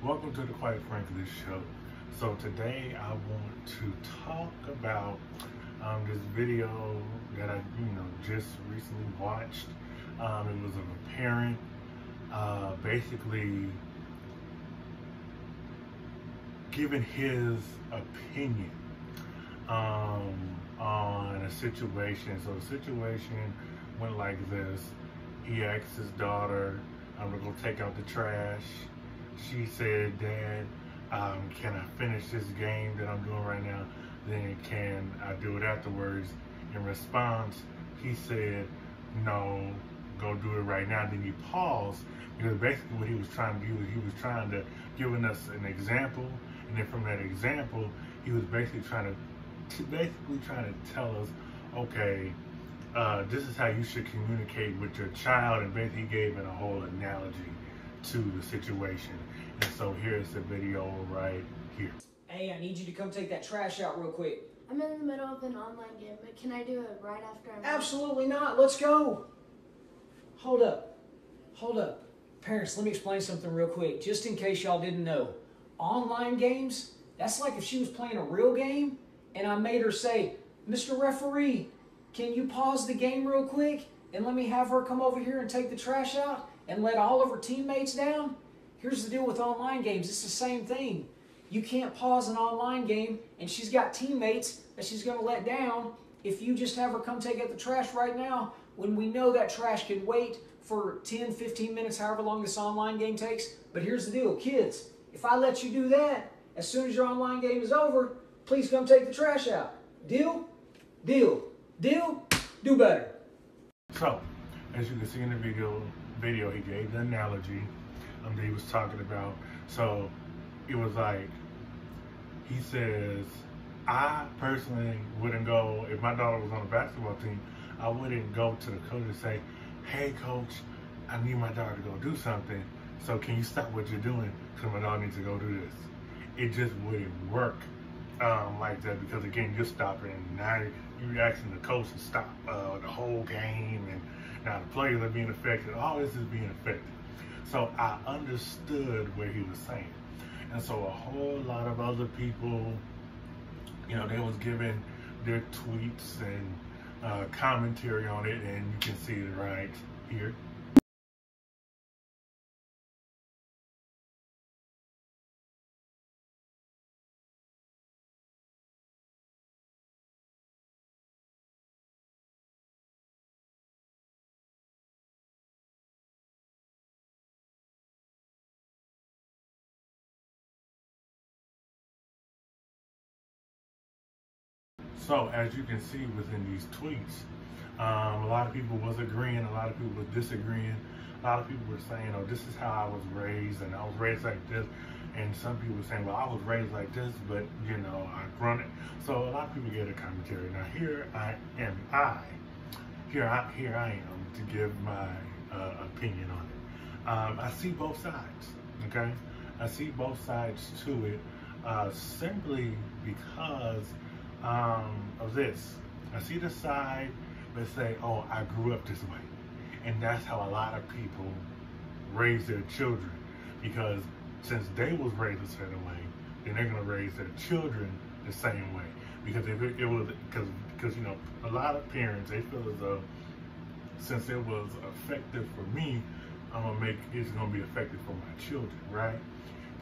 Welcome to the Quite Frankly Show. So today I want to talk about this video that I just recently watched. It was of a parent basically giving his opinion on a situation. So the situation went like this. He asked his daughter, I'm gonna go take out the trash. She said, Dad, can I finish this game that I'm doing right now? Then can I do it afterwards? In response, he said, no, go do it right now. Then he paused, because basically what he was trying to do is he was trying to giving us an example, and then from that example, he was basically trying to tell us, okay, this is how you should communicate with your child, and basically he gave it a whole analogy to the situation. And so here's the video right here. Hey, I need you to come take that trash out real quick. I'm in the middle of an online game, but can I do it right after I'm Absolutely not. Let's go. Hold up. Hold up. Parents, let me explain something real quick, just in case y'all didn't know. Online games, that's like if she was playing a real game and I made her say, Mr. Referee, can you pause the game real quick and let me have her come over here and take the trash out and let all of her teammates down? Here's the deal with online games. It's the same thing. You can't pause an online game, and she's got teammates that she's going to let down if you just have her come take out the trash right now, when we know that trash can wait for 10, 15 minutes, however long this online game takes. But here's the deal, kids. If I let you do that, as soon as your online game is over, please come take the trash out. Deal? Deal. Deal? Do better. So, as you can see in the video, he gave the analogy that he was talking about. So it was like, he says, I personally wouldn't go, if my daughter was on the basketball team, I wouldn't go to the coach and say, hey coach, I need my daughter to go do something, so can you stop what you're doing because my daughter needs to go do this. It just wouldn't work like that, because again, you're stopping, and now you're asking the coach to stop the whole game, and now the players are being affected, all this is being affected. So I understood what he was saying. And so a whole lot of other people, they was giving their tweets and commentary on it, and you can see it right here. So as you can see within these tweets, a lot of people was agreeing, a lot of people was disagreeing. A lot of people were saying, oh, this is how I was raised, and I was raised like this. And some people were saying, well, I was raised like this, but I run it. So a lot of people gave a commentary. Now here I am to give my opinion on it. I see both sides, okay? I see both sides to it, simply because of this. I see the side that say, oh, I grew up this way. And that's how a lot of people raise their children, because since they was raised a certain way, then they're gonna raise their children the same way. Because if it was, because a lot of parents, they feel as though since it was effective for me, it's gonna be effective for my children, right?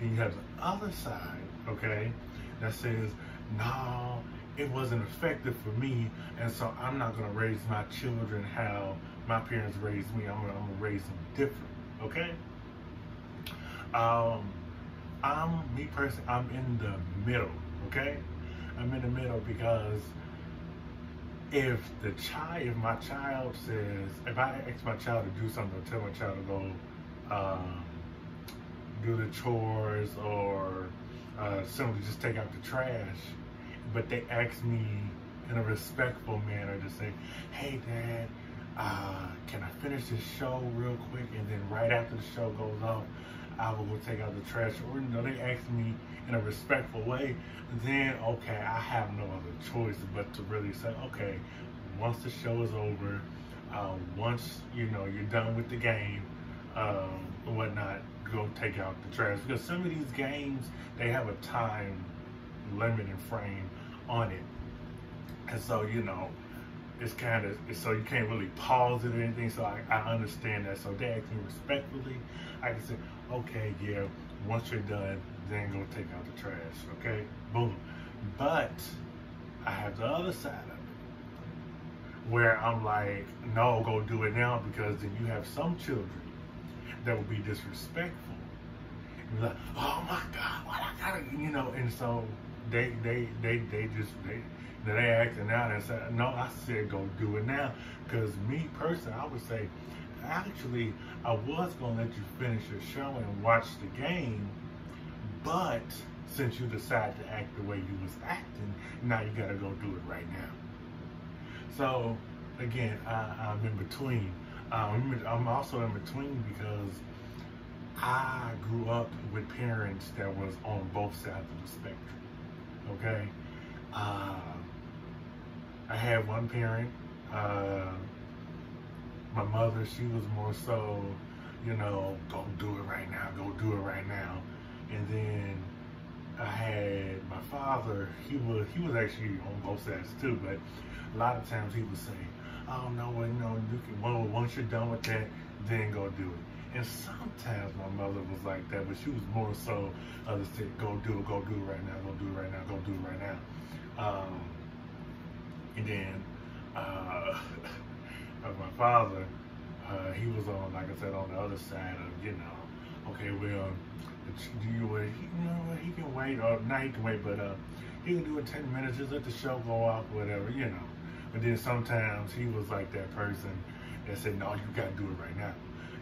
Then you have the other side, okay, that says, no, it wasn't effective for me, and so I'm not gonna raise my children how my parents raised me. I'm gonna raise them different, okay? Me personally, I'm in the middle, okay? I'm in the middle because if my child says, if I ask my child to do something, or tell my child to go do the chores, or simply just take out the trash, but they ask me in a respectful manner to say, hey Dad, can I finish this show real quick, and then right after the show goes off, I will go take out the trash, or they ask me in a respectful way, then okay, I have no other choice but to really say, okay, once the show is over, once you're done with the game, whatnot, go take out the trash, because some of these games, they have a time limit and frame on it. And so, you know, it's kind of, so you can't really pause it or anything. So I understand that. So they ask me respectfully, I can say, okay, yeah, once you're done, then go take out the trash, okay? Boom. But I have the other side of it, where I'm like, no, go do it now, because then you have some children that will be disrespectful. And be like, oh my God, what I gotta, you know, and so they acting out and said, no, I said go do it now. Because me personally, I would say, actually, I was gonna let you finish your show and watch the game, but since you decided to act the way you was acting, now you gotta go do it right now. So again, I'm in between. I'm also in between because I grew up with parents that was on both sides of the spectrum. Okay, I had one parent. My mother, she was more so, you know, go do it right now, go do it right now. And then I had my father. He was actually on both sides too, but a lot of times he would say, oh no, well, you know, you can, well, once you're done with that, then go do it. And sometimes my mother was like that, but she was more so to say, go do it right now, go do it right now, go do it right now. And then my father, he was on, like I said, on the other side of, you know, okay, well, do you wait? You know what? He can wait, or not he can wait, but he can do it 10 minutes, just let the show go off, whatever, you know. But then sometimes he was like that person that said, no, you got to do it right now.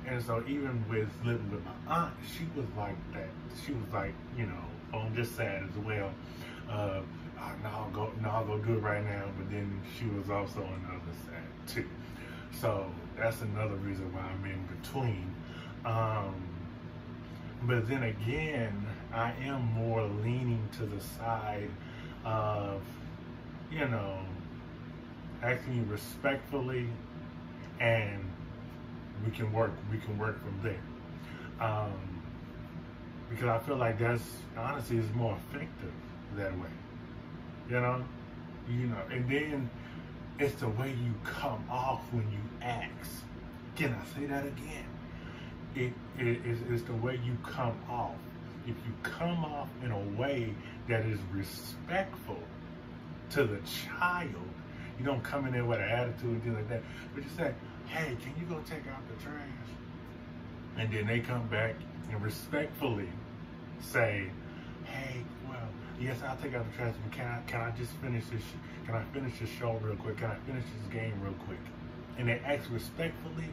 And so even with living with my aunt, she was like that. She was like, you know, on this side as well. No, I'll go do it right now. But then she was also on the other side too. So that's another reason why I'm in between. But then again, I am more leaning to the side of, you know, acting respectfully, and we can work from there. Because I feel like that's, honestly, is more effective that way. You know, and then it's the way you come off when you ask. Can I say that again? It's the way you come off. If you come off in a way that is respectful to the child, you don't come in there with an attitude and things like that, but you say, hey, can you go take out the trash? And then they come back and respectfully say, hey, well, yes, I'll take out the trash, but can I just finish this? Can I finish this show real quick? Can I finish this game real quick? And they ask respectfully.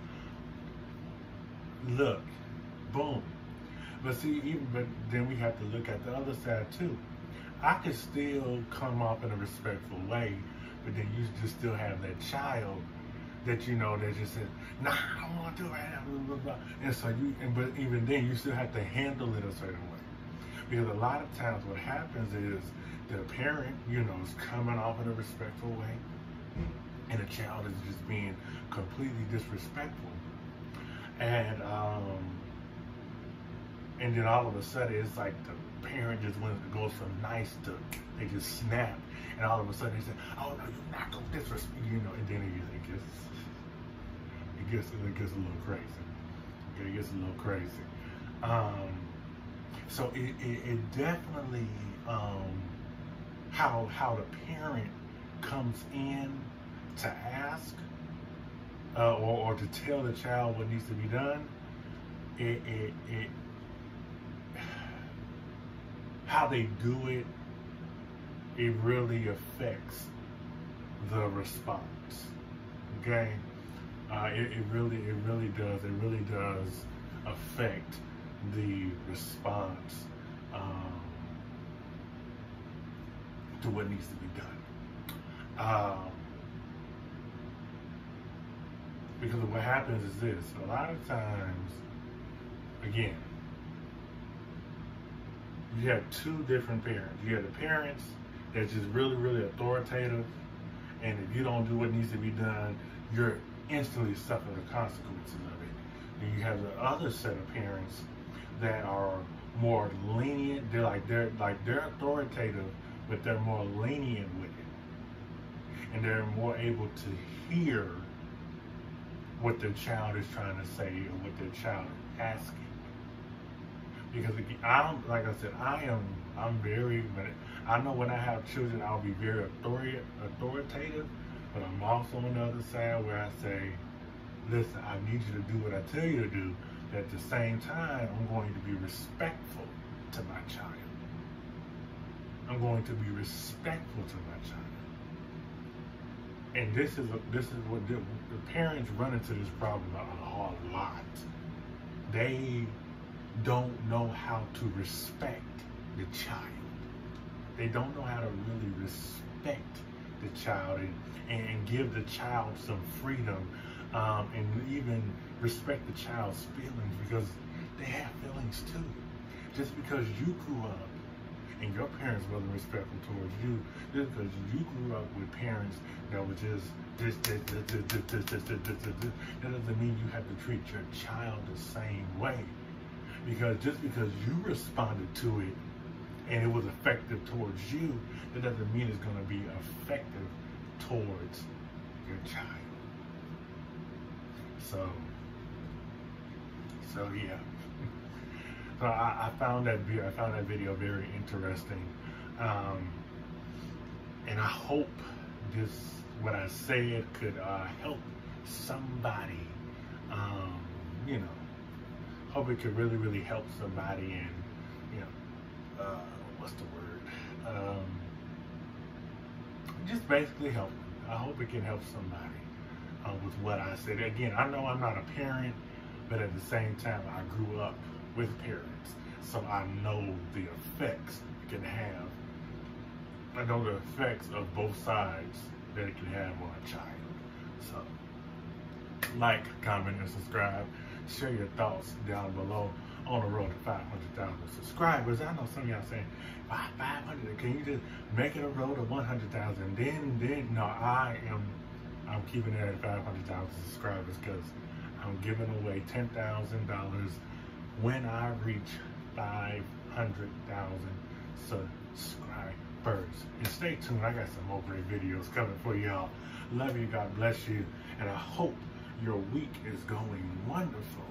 Look, boom. But see, but then we have to look at the other side too. I could still come off in a respectful way, but then you just still have that child that, you know, that just says, nah, I don't want to do it right now, blah, blah, blah. And so but even then, you still have to handle it a certain way. Because a lot of times what happens is the parent, you know, is coming off in a respectful way, and the child is just being completely disrespectful. And then all of a sudden, it's like the parent just goes from nice to, they just snap. And all of a sudden, they say, oh, no, you're not going to disrespect, you know, and then it gets a little crazy. Okay, it gets a little crazy. So it definitely, how the parent comes in to ask, or to tell the child what needs to be done, how they do it, it really affects the response. Okay, it really does affect the response to what needs to be done. Because what happens is this: a lot of times, again, you have two different parents. You have the parents that's just really authoritative, and if you don't do what needs to be done, you're instantly suffering the consequences of it. Then you have the other set of parents that are more lenient. They're authoritative, but they're more lenient with it, and they're more able to hear what their child is trying to say or what their child is asking. Because like I said, I'm very, I know when I have children, I'll be very authoritative, but I'm also on the other side where I say, listen, I need you to do what I tell you to do. But at the same time, I'm going to be respectful to my child. I'm going to be respectful to my child. And this is what the parents run into this problem a lot. They don't know how to respect the child. They don't know how to really respect the child and give the child some freedom, and even respect the child's feelings, because they have feelings too. Just because you grew up and your parents wasn't respectful towards you, just because you grew up with parents that were just this, that doesn't mean you have to treat your child the same way. Because just because you responded to it and it was effective towards you, that doesn't mean it's going to be effective towards your child. So yeah. So I found that video very interesting, and I hope what I said could help somebody. Hope it could really help somebody, and what's the word? Just basically help. I hope it can help somebody with what I said. Again, I know I'm not a parent, but at the same time, I grew up with parents, so I know the effects it can have. I know the effects of both sides that it can have on a child. So, like, comment, and subscribe. Share your thoughts down below on the road to 500,000 subscribers. I know some of y'all saying, 500, can you just make it a road to 100,000? Then, no, I'm keeping it at 500,000 subscribers, because I'm giving away $10,000 when I reach 500,000 subscribers. And stay tuned, I got some more great videos coming for y'all. Love you, God bless you, and I hope your week is going wonderful.